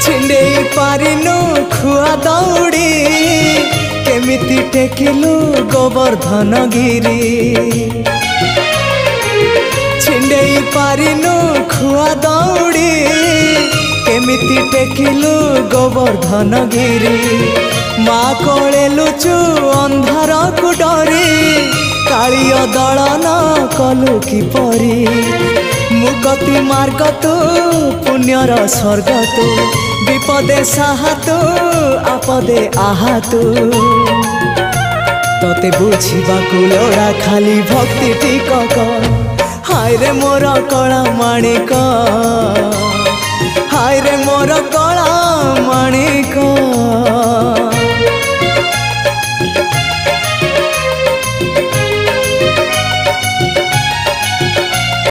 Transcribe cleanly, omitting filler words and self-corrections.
छिंडेई पारिनु खुआ दौड़ी केमिति टेकिलु गोवर्धन गिरी छिंडेई पारिनु खुआ दौड़ी केमिति टेकिलु गोवर्धन गिरी माँ कोले लुचु अंधार को डरी कालिय दलन कलु किपरी मुक्ति मार्ग तू पुण्यर स्वर्ग तू विपदे साहा तू आपदे आहा तू तोते बुझीबा लोड़ा खाली भक्ति टिकक हाय रे मोर कला माणिक हाय रे मोर कला माणिक।